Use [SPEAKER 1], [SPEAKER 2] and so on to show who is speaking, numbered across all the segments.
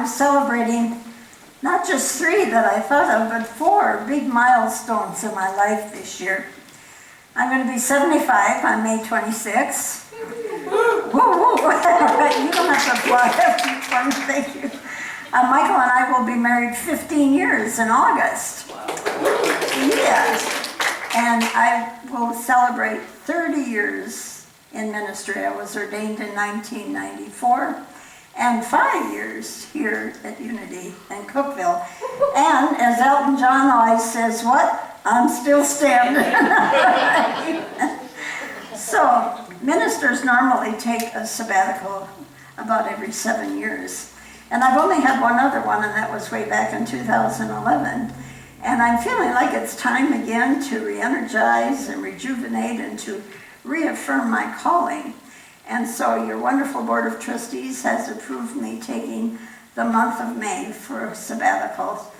[SPEAKER 1] I'm celebrating not just 3 that I thought of, but 4 big milestones in my life this year. I'm going to be 75 on May 26th. Woo, woo. You don't have to applaud. Thank you. Michael and I will be married 15 years in August. Yes. And I will celebrate 30 years in ministry. I was ordained in 1994. And 5 years here at Unity in Cookeville. And as Elton John always says, what? I'm still standing. So ministers normally take a sabbatical about every 7 years. And I've only had one other one, and that was way back in 2011. And I'm feeling like it's time again to re-energize and rejuvenate and to reaffirm my calling. And so your wonderful Board of Trustees has approved me taking the month of May for a sabbatical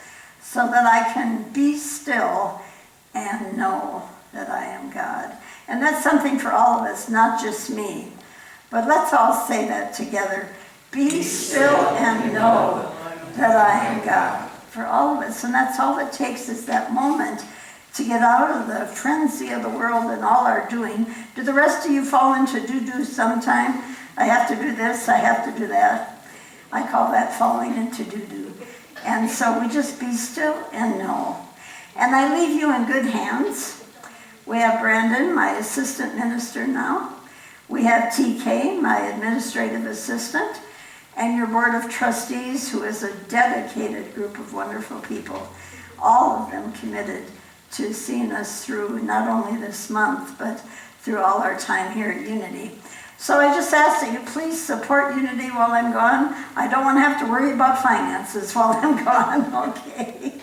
[SPEAKER 1] so that I can be still and know that I am God. And that's something for all of us, not just me. But let's all say that together. Be still and know that I am God. For all of us. And that's all it takes is that moment to get out of the frenzy of the world and all our doing. Do the rest of you fall into do sometime? I have to do this, I have to do that. I call that falling into do. And so we just be still and know. And I leave you in good hands. We have Brandon, my assistant minister now. We have TK, my administrative assistant, and your Board of Trustees, who is a dedicated group of wonderful people, all of them committed to seeing us through not only this month, but through all our time here at Unity. So I just ask that you please support Unity while I'm gone. I don't want to have to worry about finances while I'm gone, okay?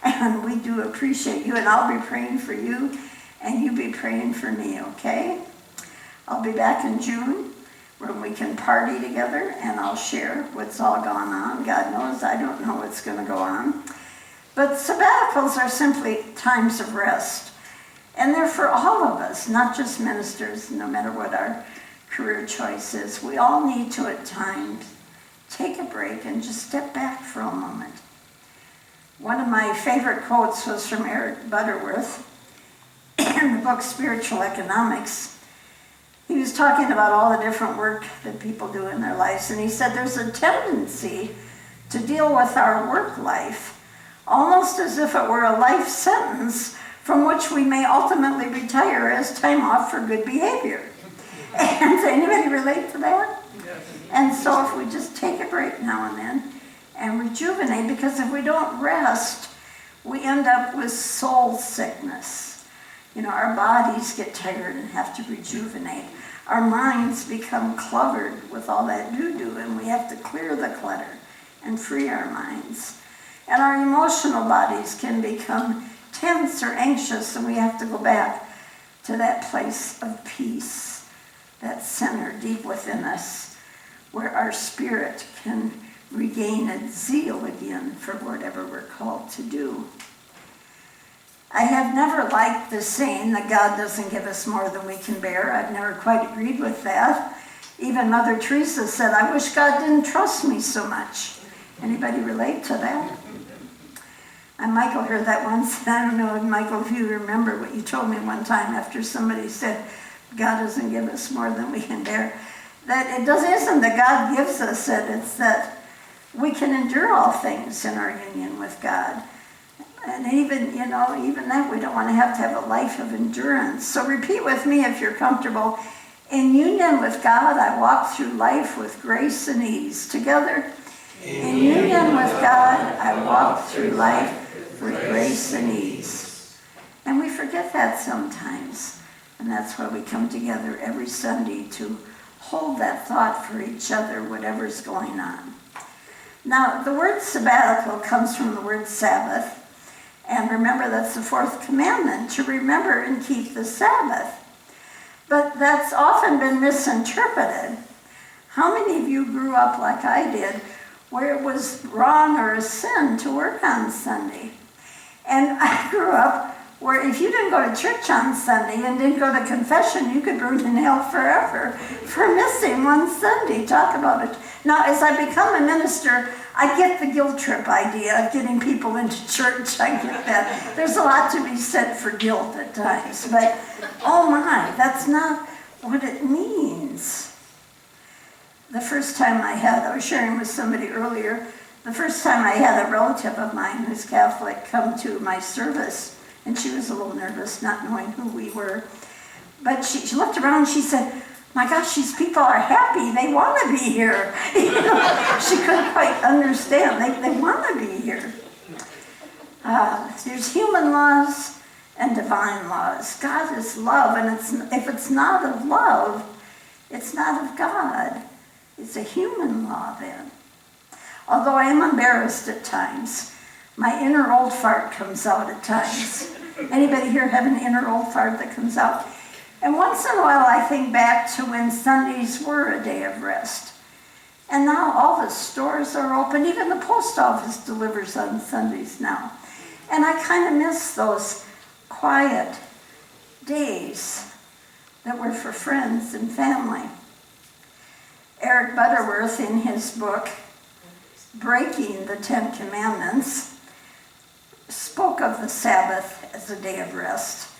[SPEAKER 1] And we do appreciate you, and I'll be praying for you, and you be praying for me, okay? I'll be back in June when we can party together, and I'll share what's all gone on. God knows I don't know what's going to go on. But sabbaticals are simply times of rest. And they're for all of us, not just ministers, no matter what our career choice is. We all need to, at times, take a break and just step back for a moment. One of my favorite quotes was from Eric Butterworth in the book Spiritual Economics. He was talking about all the different work that people do in their lives, and he said there's a tendency to deal with our work life almost as if it were a life sentence from which we may ultimately retire as time off for good behavior. And does anybody relate to that? Yes. And so if we just take a break now and then and rejuvenate, because if we don't rest, we end up with soul sickness. You know, our bodies get tired and have to rejuvenate. Our minds become cluttered with all that doo-doo, and we have to clear the clutter and free our minds. And our emotional bodies can become tense or anxious, and we have to go back to that place of peace, that center deep within us, where our spirit can regain its zeal again for whatever we're called to do. I have never liked the saying that God doesn't give us more than we can bear. I've never quite agreed with that. Even Mother Teresa said, I wish God didn't trust me so much. Anybody relate to that? And Michael heard that once. I don't know, Michael, if you remember what you told me one time after somebody said, God doesn't give us more than we can bear. That it isn't that God gives us it, it's that we can endure all things in our union with God. And even that, we don't want to have a life of endurance. So repeat with me if you're comfortable. In union with God, I walk through life with grace and ease. Together, in union with God, I walk through life with grace and ease. And we forget that sometimes. And that's why we come together every Sunday to hold that thought for each other, whatever's going on. Now, the word sabbatical comes from the word Sabbath. And remember, that's the 4th commandment, to remember and keep the Sabbath. But that's often been misinterpreted. How many of you grew up like I did, where it was wrong or a sin to work on Sunday? And I grew up where if you didn't go to church on Sunday and didn't go to confession, you could burn in hell forever for missing one Sunday. Talk about it. Now, as I become a minister, I get the guilt trip idea of getting people into church. I get that. There's a lot to be said for guilt at times, but oh my, that's not what it means. The first time I was sharing with somebody earlier, the first time I had a relative of mine who's Catholic come to my service, and she was a little nervous, not knowing who we were. But she looked around and she said, my gosh, these people are happy. They want to be here. You know, she couldn't quite understand. They want to be here. There's human laws and divine laws. God is love, and if it's not of love, it's not of God. It's a human law then. Although I am embarrassed at times, my inner old fart comes out at times. Anybody here have an inner old fart that comes out? And once in a while I think back to when Sundays were a day of rest. And now all the stores are open. Even the post office delivers on Sundays now. And I kind of miss those quiet days that were for friends and family. Eric Butterworth, in his book, Breaking the Ten Commandments, spoke of the Sabbath as a day of rest.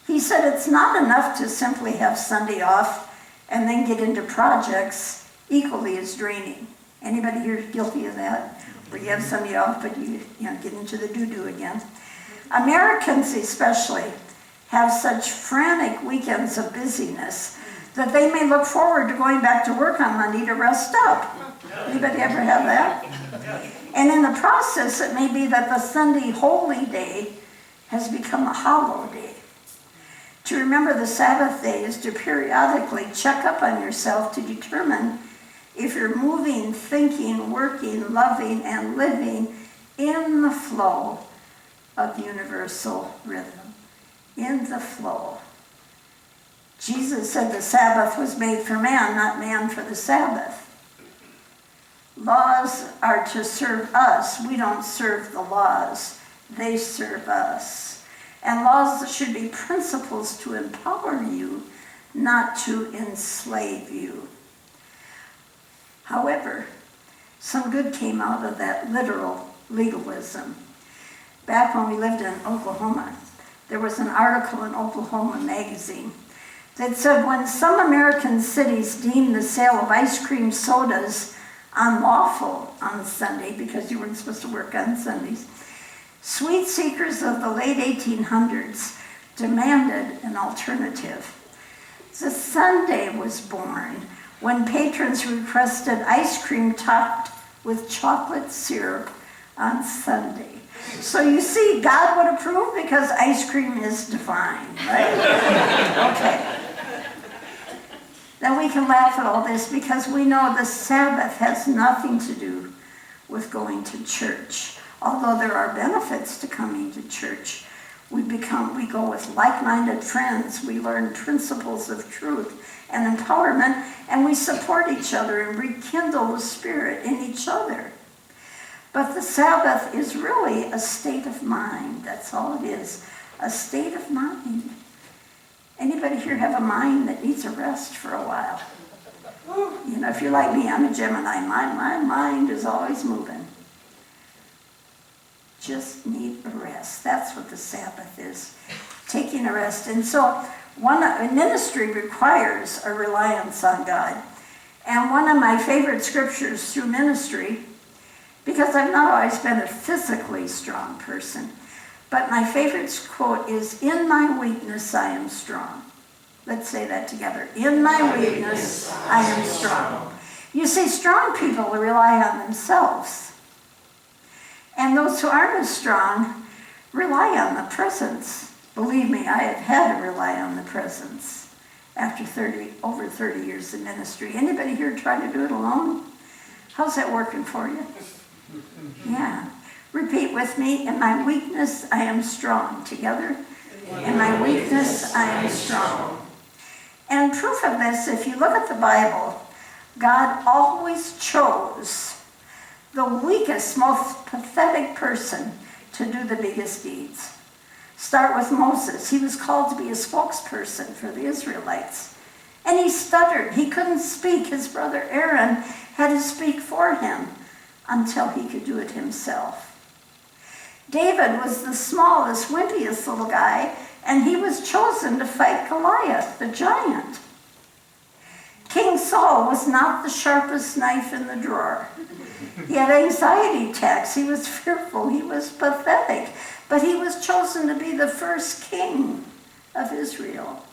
[SPEAKER 1] He said it's not enough to simply have Sunday off and then get into projects equally as draining. Anybody here guilty of that? Where you have Sunday off, but you get into the doo-doo again. Americans especially have such frantic weekends of busyness that they may look forward to going back to work on Monday to rest up. Anybody ever have that? And in the process, it may be that the Sunday holy day has become a hollow day. To remember the Sabbath day is to periodically check up on yourself to determine if you're moving, thinking, working, loving, and living in the flow of universal rhythm. In the flow. Jesus said the Sabbath was made for man, not man for the Sabbath. Laws are to serve us. We don't serve the laws. They serve us. And laws should be principles to empower you, not to enslave you. However, some good came out of that literal legalism. Back when we lived in Oklahoma, there was an article in Oklahoma magazine that said when some American cities deemed the sale of ice cream sodas unlawful on Sunday because you weren't supposed to work on Sundays, sweet seekers of the late 1800s demanded an alternative. The Sunday was born when patrons requested ice cream topped with chocolate syrup on Sunday. So you see, God would approve because ice cream is divine, right? Okay. Then we can laugh at all this because we know the Sabbath has nothing to do with going to church. Although there are benefits to coming to church, we go with like-minded friends, we learn principles of truth and empowerment, and we support each other and rekindle the spirit in each other. But the Sabbath is really a state of mind. That's all it is, a state of mind. Anybody here have a mind that needs a rest for a while? You know, if you're like me, I'm a Gemini. My mind is always moving. Just need a rest. That's what the Sabbath is, taking a rest. And so ministry requires a reliance on God. And one of my favorite scriptures through ministry, because I've not always been a physically strong person, but my favorite quote is, "In my weakness I am strong." Let's say that together. In my weakness I am strong. You see, strong people rely on themselves. And those who aren't as strong rely on the presence. Believe me, I have had to rely on the presence after over 30 years in ministry. Anybody here try to do it alone? How's that working for you? Yeah. Repeat with me. In my weakness, I am strong. Together. In my weakness, I am strong. And proof of this, if you look at the Bible, God always chose the weakest, most pathetic person to do the biggest deeds. Start with Moses. He was called to be a spokesperson for the Israelites. And he stuttered. He couldn't speak. His brother Aaron had to speak for him until he could do it himself. David was the smallest, wimpiest little guy, and he was chosen to fight Goliath, the giant. King Saul was not the sharpest knife in the drawer. He had anxiety attacks. He was fearful. He was pathetic. But he was chosen to be the first king of Israel.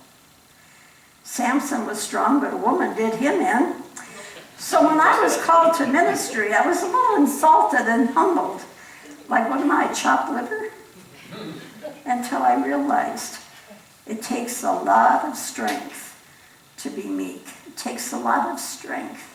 [SPEAKER 1] Samson was strong, but a woman did him in. So when I was called to ministry, I was a little insulted and humbled. Like, what am I, chopped liver? Until I realized it takes a lot of strength to be meek. It takes a lot of strength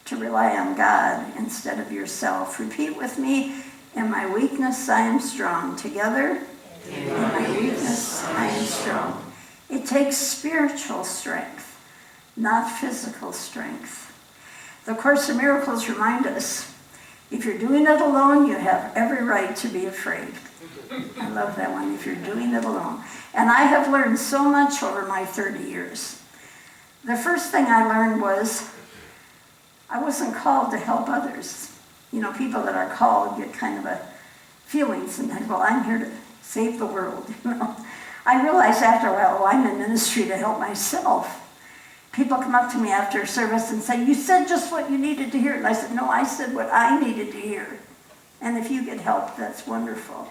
[SPEAKER 1] to rely on God instead of yourself. Repeat with me, in my weakness I am strong. Together, in my weakness I am strong. It takes spiritual strength, not physical strength. The Course in Miracles remind us, if you're doing it alone, you have every right to be afraid. I love that one, if you're doing it alone. And I have learned so much over my 30 years. The first thing I learned was I wasn't called to help others. You know, people that are called get kind of a feeling sometimes, well, I'm here to save the world, you know. I realized after a while, I'm in ministry to help myself. People come up to me after service and say, you said just what you needed to hear. And I said, no, I said what I needed to hear. And if you get help, that's wonderful.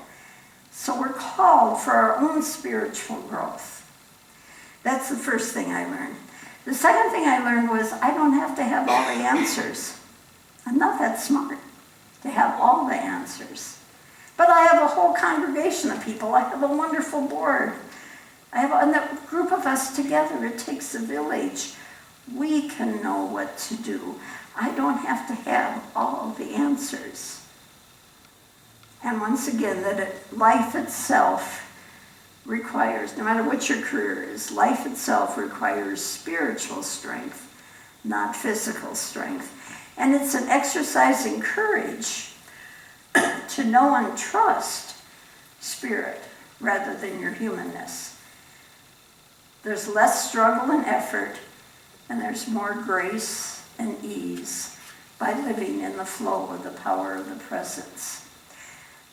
[SPEAKER 1] So we're called for our own spiritual growth. That's the first thing I learned. The second thing I learned was I don't have to have all the answers. I'm not that smart to have all the answers. But I have a whole congregation of people. I have a wonderful board. I have a group of us together. It takes a village. We can know what to do. I don't have to have all the answers. And once again, life itself requires, no matter what your career is, life itself requires spiritual strength, not physical strength. And it's an exercise in courage to know and trust spirit rather than your humanness. There's less struggle and effort, and there's more grace and ease by living in the flow of the power of the presence.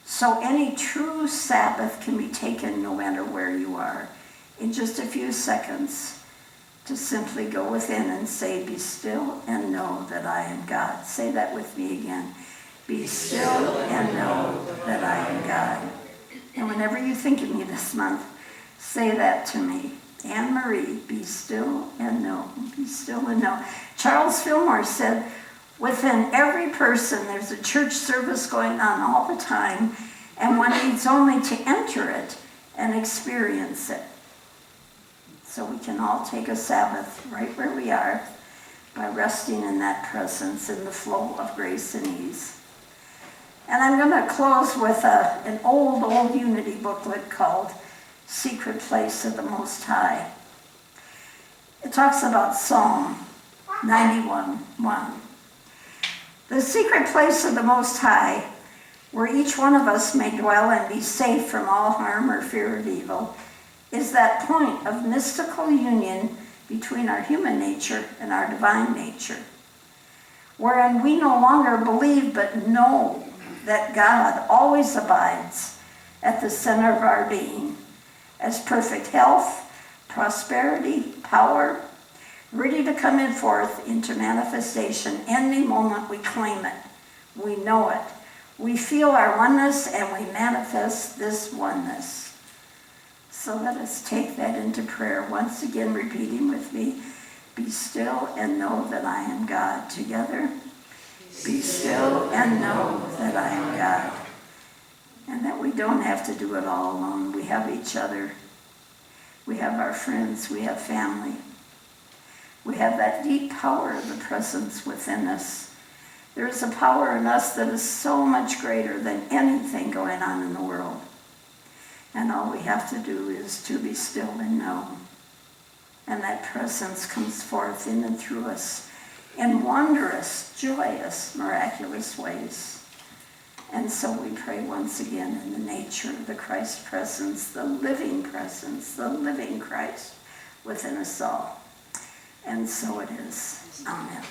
[SPEAKER 1] So any true Sabbath can be taken no matter where you are. In just a few seconds, to simply go within and say, be still and know that I am God. Say that with me again. Be still and know that I am God. And whenever you think of me this month, say that to me. Anne-Marie, be still and know. Be still and know. Charles Fillmore said, within every person there's a church service going on all the time, and one needs only to enter it and experience it. So we can all take a Sabbath right where we are by resting in that presence in the flow of grace and ease. And I'm going to close with an old Unity booklet called Secret Place of the Most High. It talks about Psalm 91:1. The secret place of the Most High, where each one of us may dwell and be safe from all harm or fear of evil, is that point of mystical union between our human nature and our divine nature, wherein we no longer believe but know that God always abides at the center of our being as perfect health, prosperity, power, ready to come in forth into manifestation any moment we claim it. We know it. We feel our oneness and we manifest this oneness. So let us take that into prayer. Once again, repeating with me, be still and know that I am God. Together, be still and know that I am God. And that we don't have to do it all alone. We have each other. We have our friends. We have family. We have that deep power of the presence within us. There is a power in us that is so much greater than anything going on in the world. And all we have to do is to be still and know. And that presence comes forth in and through us in wondrous, joyous, miraculous ways. And And so we pray once again in the nature of the Christ presence, the living Christ within us all. And so it is. Amen.